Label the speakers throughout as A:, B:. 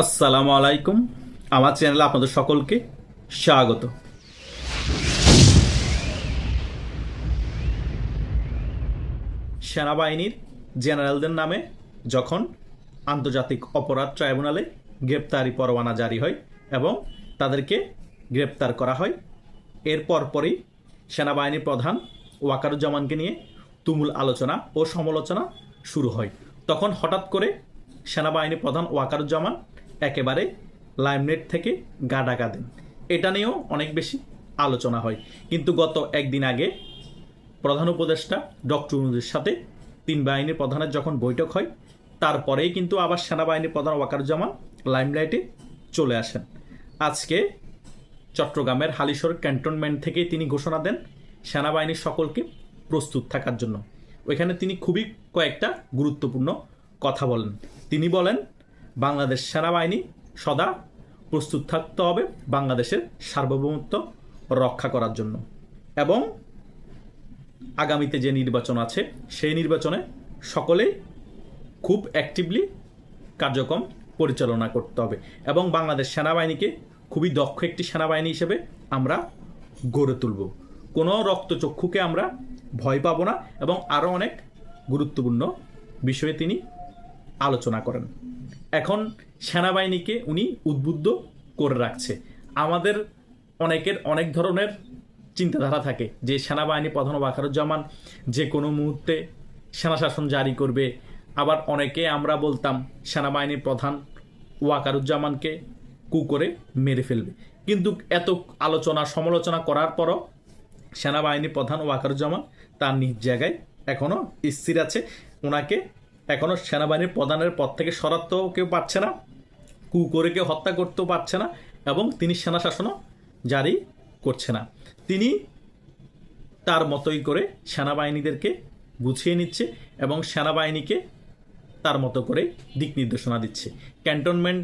A: আসসালামু আলাইকুম। আমার চ্যানেলে আপনাদের সকলকে স্বাগত। সেনাবাহিনীর জেনারেলদের নামে যখন আন্তর্জাতিক অপরাধ ট্রাইব্যুনালে গ্রেপ্তারি পরোয়ানা জারি হয় এবং তাদেরকে গ্রেপ্তার করা হয়, এর পরপরই সেনাবাহিনীর প্রধান ওয়াকারুজ্জামানকে নিয়ে তুমুল আলোচনা ও সমালোচনা শুরু হয়। তখন হঠাৎ করে সেনাবাহিনী প্রধান ওয়াকারুজ্জামান একেবারে লাইমলাইট থেকে গা ঢাকা দেন। এটা নিয়েও অনেক বেশি আলোচনা হয়। কিন্তু গত একদিন আগে প্রধান উপদেষ্টা ডক্টর ইউনূসের সাথে তিন বাহিনীর প্রধানের যখন বৈঠক হয়, তারপরেই কিন্তু আবার সেনাবাহিনীর প্রধান ওয়াকারুজ্জামান লাইমলাইটে চলে আসেন। আজকে চট্টগ্রামের হালিশহর ক্যান্টনমেন্ট থেকে তিনি ঘোষণা দেন সেনাবাহিনীর সকলকে প্রস্তুত থাকার জন্য। ওইখানে তিনি খুবই কয়েকটা গুরুত্বপূর্ণ কথা বলেন। তিনি বলেন, বাংলাদেশ সেনাবাহিনী সদা প্রস্তুত থাকতে হবে বাংলাদেশের সার্বভৌমত্ব রক্ষা করার জন্য, এবং আগামীতে যে নির্বাচন আছে সেই নির্বাচনে সকলেই খুব অ্যাক্টিভলি কার্যক্রম পরিচালনা করতে হবে এবং বাংলাদেশ সেনাবাহিনীকে খুবই দক্ষ একটি সেনাবাহিনী হিসেবে আমরা গড়ে তুলব। কোনো রক্তচক্ষুকে আমরা ভয় পাবো না এবং আরও অনেক গুরুত্বপূর্ণ বিষয়ে তিনি আলোচনা করেন। এখন সেনাবাহিনীকে উনি উদ্বুদ্ধ করে রাখছে। আমাদের অনেকের অনেক ধরনের চিন্তাধারা থাকে যে সেনাবাহিনী প্রধান ওয়াকারুজ্জামান যে কোনো মুহূর্তে সেনাশাসন জারি করবে। আবার অনেকে আমরা বলতাম সেনাবাহিনীর প্রধান ওয়াকারুজ্জামানকে কু করে মেরে ফেলবে। কিন্তু এত আলোচনা সমালোচনা করার পরও সেনাবাহিনীর প্রধান ওয়াকারুজ্জামান তার নিজ জায়গায় এখনও স্থির আছে। ওনাকে এখনও সেনাবাহিনীর প্রধানের পদ থেকে সরাতেও কেউ পারছে না, কু করে কেউ হত্যা করতেও পারছে না, এবং তিনি সেনাশাসনও জারি করছে না। তিনি তার মতোই করে সেনাবাহিনীদেরকে গুছিয়ে নিচ্ছে এবং সেনাবাহিনীকে তার মতো করে দিক নির্দেশনা দিচ্ছে। ক্যান্টনমেন্ট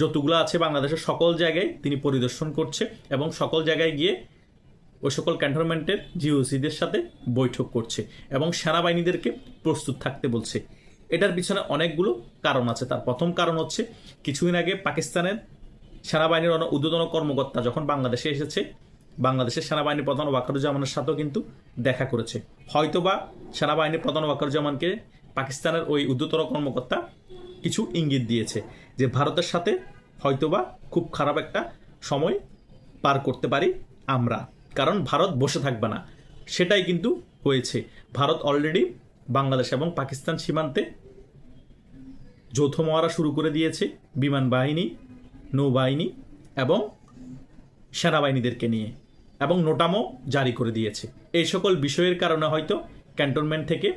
A: যতগুলো আছে বাংলাদেশের সকল জায়গায় তিনি পরিদর্শন করছে এবং সকল জায়গায় গিয়ে ওই সকল ক্যান্টনমেন্টের জিওসিদের সাথে বৈঠক করছে এবং সেনাবাহিনীদেরকে প্রস্তুত থাকতে বলছে। এটার পিছনে অনেকগুলো কারণ আছে। তার প্রথম কারণ হচ্ছে, কিছুদিন আগে পাকিস্তানের সেনাবাহিনীর ঊর্ধ্বতন কর্মকর্তা যখন বাংলাদেশে এসেছে, বাংলাদেশের সেনাবাহিনী প্রধান ওয়াকারুজ্জামানের সাথেও কিন্তু দেখা করেছে। হয়তোবা সেনাবাহিনী প্রধান ওয়াকারুজ্জামানকে পাকিস্তানের ওই ঊর্ধ্বতন কর্মকর্তা কিছু ইঙ্গিত দিয়েছে যে ভারতের সাথে হয়তোবা খুব খারাপ একটা সময় পার করতে পারি আমরা, কারণ ভারত বসে থাকবে না। সেটাই কিন্তু হয়েছে। ভারত অলরেডি বাংলাদেশ এবং পাকিস্তান সীমান্তে যৌথ মহড়া শুরু করে দিয়েছে বিমান বাহিনী, নৌবাহিনী এবং সেনাবাহিনীদেরকে নিয়ে, এবং নোটামও জারি করে দিয়েছে। এই সকল বিষয়ের কারণে হয়তো ক্যান্টনমেন্ট থেকে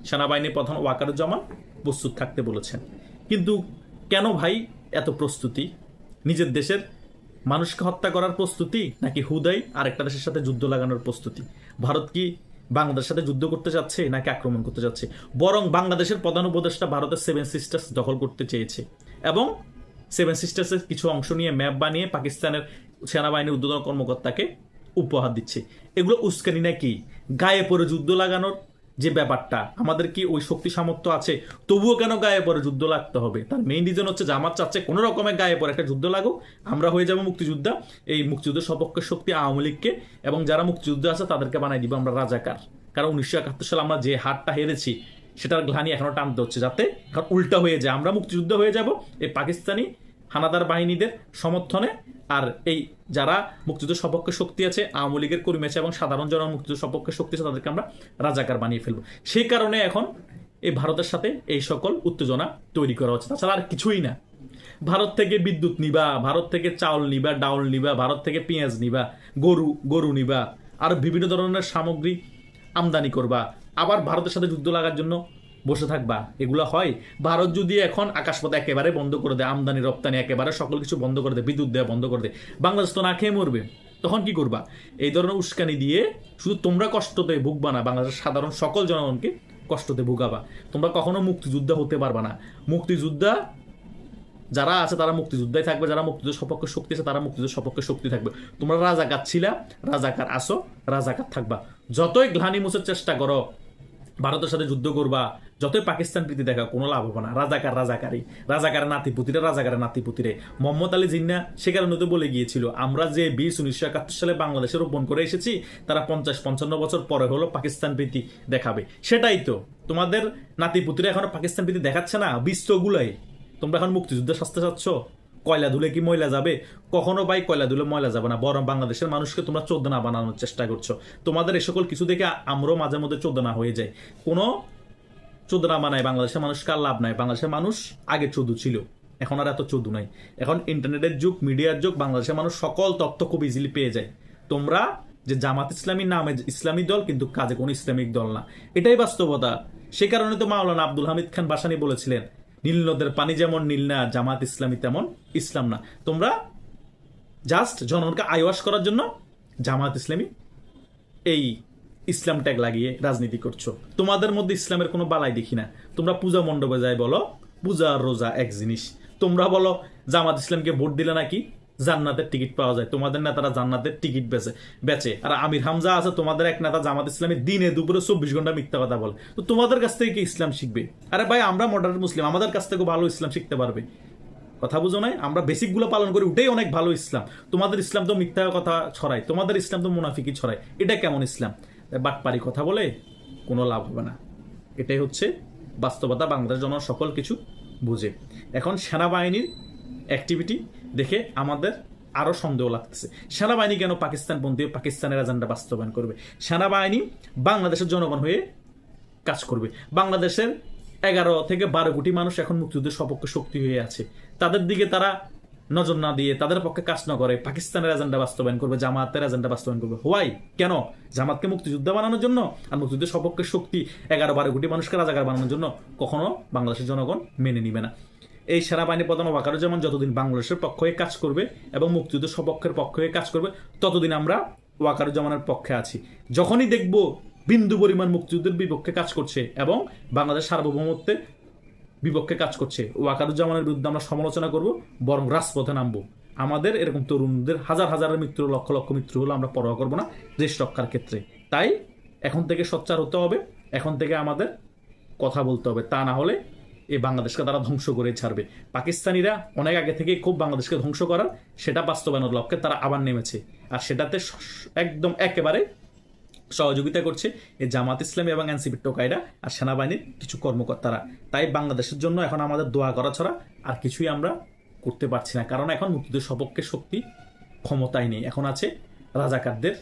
A: সেনাবাহিনীর প্রধান ওয়াকারুজ্জামান প্রস্তুত থাকতে বলেছেন। কিন্তু কেন ভাই এত প্রস্তুতি? নিজের দেশের মানুষকে হত্যা করার প্রস্তুতি, নাকি হুদাই আরেকটা দেশের সাথে যুদ্ধ লাগানোর প্রস্তুতি? ভারত কি বাংলাদেশের সাথে যুদ্ধ করতে যাচ্ছে নাকি আক্রমণ করতে যাচ্ছে? বরং বাংলাদেশের প্রধান উপদেষ্টা ভারতের 7 সিস্টার্স দখল করতে চেয়েছে এবং 7 সিস্টার্সের কিছু অংশ নিয়ে ম্যাপ বানিয়ে পাকিস্তানের সেনাবাহিনীর ঊর্ধ্বতন কর্মকর্তাকে উপহার দিচ্ছে। এগুলো উস্কানি নাকি? গায়ে পড়ে যুদ্ধ লাগানোর যে ব্যাপারটা, আমাদের কি ওই শক্তি সামর্থ্য আছে? তবুও কেন গায়ে পড়ে যুদ্ধ লাগতে হবে? তার মেইন রিজন হচ্ছে জামাত চাচ্ছে কোনো রকমের গায়ে পড়ে একটা যুদ্ধ লাগুক, আমরা হয়ে যাবো মুক্তিযোদ্ধা। এই মুক্তিযুদ্ধের সপক্ষের শক্তি আওয়ামী লীগকে এবং যারা মুক্তিযুদ্ধ আছে তাদেরকে বানাই দিব আমরা রাজাকার। কারণ 1971 সালে আমরা যে হারটা হেরেছি সেটার গ্লানি এখনো টানতে হচ্ছে, যাতে উল্টা হয়ে যায়। আমরা মুক্তিযুদ্ধ হয়ে যাব এই পাকিস্তানি হানাদার বাহিনীদের সমর্থনে, আর এই যারা মুক্তিযুদ্ধের সপক্ষে শক্তি আছে, আওয়ামী লীগের কর্মী আছে এবং সাধারণ জন মুক্তিযুদ্ধের সপক্ষে শক্তি আছে, তাদেরকে আমরা রাজাকার বানিয়ে ফেলবো। সেই কারণে এখন এই ভারতের সাথে এই সকল উত্তেজনা তৈরি করা হচ্ছে। তাছাড়া আর কিছুই না। ভারত থেকে বিদ্যুৎ নিবা, ভারত থেকে চাউল নিবা, ডাউল নিবা, ভারত থেকে পেঁয়াজ নিবা, গরু নিবা, আর বিভিন্ন ধরনের সামগ্রী আমদানি করবা, আবার ভারতের সাথে যুদ্ধ লাগার জন্য বসে থাকবা। এগুলো হয়? ভারত যদি এখন আকাশপথ একেবারে বন্ধ করে দেয়, আমদানি রপ্তানি একেবারে সকল কিছু বন্ধ করে দেয়, বিদ্যুৎ দেওয়া বন্ধ করে দেয়, বাংলাদেশ তো না খেয়ে মরবে। তখন কি করবা? এই ধরনের উস্কানি দিয়ে শুধু তোমরা কষ্টতে ভুগবা না, বাংলাদেশের সাধারণ সকল জনগণকে কষ্টতে ভুগাবা। তোমরা কখনো মুক্তিযোদ্ধা হতে পারবা না। মুক্তিযোদ্ধা যারা আছে তারা মুক্তিযোদ্ধাই থাকবে, যারা মুক্তিযুদ্ধের সপক্ষে শক্তি আছে তারা মুক্তিযুদ্ধের সপক্ষে শক্তি থাকবে। তোমরা রাজাকার ছিলা, রাজাকার আসো, রাজাকার থাকবা। যতই গ্লানি মুছার চেষ্টা করো, ভারতের সাথে যুদ্ধ করবা, যতই পাকিস্তান প্রীতি দেখা, কোনো লাভ হবে না। রাজাকারের নাতিপুতিরে মোহাম্মদ আলী জিন্না সে কারণে তো বলে গিয়েছিল, আমরা যে বীজ 1971 সালে বাংলাদেশে রোপণ করে এসেছি, তারা 50-55 বছর পরে হলো পাকিস্তান প্রীতি দেখাবে। সেটাই তো তোমাদের নাতিপুতিরা এখনো পাকিস্তান প্রীতি দেখাচ্ছে না, বীজ তো ওগুলাই। তোমরা এখন মুক্তিযুদ্ধের শাস্তে চাচ্ছ? কয়লা ধুলে কি ময়লা যাবে? কখনো ভাই কয়লা ধুলে ময়লা যাবে না, বরং বাংলাদেশের মানুষকে তোমরা চোদনা বানানোর চেষ্টা করছো। তোমাদের এই সকল কিছু দেখে আমরাও মাঝে মধ্যে চোদনা হয়ে যায়। কোনো চোদনা বানায় বাংলাদেশের মানুষকে আর লাভ নাই। বাংলাদেশের মানুষ আগে চোদু ছিল, এখন আর এত চোদু নাই। এখন ইন্টারনেটের যুগ, মিডিয়ার যুগ, বাংলাদেশের মানুষ সকল তথ্য খুব ইজিলি পেয়ে যায়। তোমরা যে জামাত ইসলামী নামে ইসলামী দল, কিন্তু কাজে কোনো ইসলামিক দল না, এটাই বাস্তবতা। সে কারণে তো মাওলানা আব্দুল হামিদ খান ভাসানী বলেছিলেন, নীল নদের পানি যেমন নীল না, জামাত ইসলামী তেমন ইসলাম না। তোমরা জাস্ট জনগণকে আইওয়াশ করার জন্য জামাত ইসলামী এই ইসলাম ট্যাগ লাগিয়ে রাজনীতি করছো। তোমাদের মধ্যে ইসলামের কোনো বালাই দেখি না। তোমরা পূজা মণ্ডপে যাই বলো পূজা আর রোজা এক জিনিস। তোমরা বলো জামাত ইসলামকে ভোট দিলে নাকি জান্নাতের টিকিট পাওয়া যায়, তোমাদের নেতারা জান্নাতের টিকিট বেচে। আর আমির হামজা আছে তোমাদের এক নেতা, জামাত ইসলামী দিনে দুপুরে 24 ঘন্টা মিথ্যা কথা বলে। তো তোমাদের কাছ থেকে কি ইসলাম শিখবে? আরে ভাই, আমরা মডার্ন মুসলিম, আমাদের কাছ থেকে ভালো ইসলাম শিখতে পারবে। কথা বুঝো নাই? আমরা বেসিকগুলো পালন করি, ওটাই অনেক ভালো ইসলাম। তোমাদের ইসলাম তো মিথ্যা কথা ছড়ায়, তোমাদের ইসলাম তো মুনাফিকি ছড়ায়। এটা কেমন ইসলাম? বাটপারি কথা বলে কোনো লাভ হবে না। এটাই হচ্ছে বাস্তবতা। বাংলাদেশ জনগণ সকল কিছু বুঝে। এখন সেনাবাহিনীর অ্যাক্টিভিটি দেখে আমাদের আরও সন্দেহ লাগতেছে। সেনাবাহিনী কেন পাকিস্তানপন্থী, পাকিস্তানের এজেন্ডা বাস্তবায়ন করবে? সেনাবাহিনী বাংলাদেশের জনগণ হয়ে কাজ করবে। বাংলাদেশের 11 থেকে 12 কোটি মানুষ এখন মুক্তিযুদ্ধের সপক্ষে শক্তি হয়ে আছে। তাদের দিকে তারা নজর না দিয়ে, তাদের পক্ষে কাজ না করে পাকিস্তানের এজেন্ডা বাস্তবায়ন করবে, জামাতের এজেন্ডা বাস্তবায়ন করবে। হোয়াই? কেন? জামাতকে মুক্তিযোদ্ধা বানানোর জন্য আর মুক্তিযুদ্ধের সপক্ষে শক্তি 11-12 কোটি মানুষকে রাজাকার বানানোর জন্য কখনো বাংলাদেশের জনগণ মেনে নিবে না। এই সেনাবাহিনী প্রধান ওয়াকারুজ্জামান যতদিন বাংলাদেশের পক্ষ হয়ে কাজ করবে এবং মুক্তিযুদ্ধের সপক্ষের পক্ষ হয়ে কাজ করবে, ততদিন আমরা ওয়াকারুজ্জামানের পক্ষে আছি। যখনই দেখব বিন্দু পরিমাণ মুক্তিযুদ্ধের বিপক্ষে কাজ করছে এবং বাংলাদেশ সার্বভৌমত্বের বিপক্ষে কাজ করছে, ওয়াকারুজ্জামানের বিরুদ্ধে আমরা সমালোচনা করব, বরং রাজপথে নামবো। আমাদের এরকম তরুণদের হাজার হাজারের মৃত্যু, লক্ষ লক্ষ মৃত্যু হলো আমরা পরোয়া করবো না দেশ রক্ষার ক্ষেত্রে। তাই এখন থেকে সোচ্চার হতে হবে, এখন থেকে আমাদের কথা বলতে হবে। তা না হলে এই বাংলাদেশকে তারা ধ্বংস করে ছাড়বে। পাকিস্তানিরা অনেক আগে থেকেই খুব বাংলাদেশকে ধ্বংস করার সেটা বাস্তবায়নের লক্ষ্যে তারা আবার নেমেছে। আর সেটাতে একদম একেবারে সহযোগিতা করছে এই জামাত ইসলামী এবং এনসিপির টোকাইরা আর সেনাবাহিনীর কিছু কর্মকর্তারা। তাই বাংলাদেশের জন্য এখন আমাদের দোয়া করা ছাড়া আর কিছুই আমরা করতে পারছি না। কারণ এখন মুক্তিযুদ্ধের সপক্ষে শক্তি ক্ষমতাই নেই, এখন আছে রাজাকারদের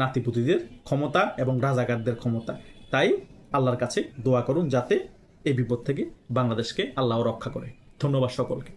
A: নাতিপুতিদের ক্ষমতা এবং রাজাকারদের ক্ষমতা। তাই আল্লাহর কাছে দোয়া করুন যাতে এই বিপদ থেকে বাংলাদেশকে আল্লাহ রক্ষা করে। ধন্যবাদ সকলকে।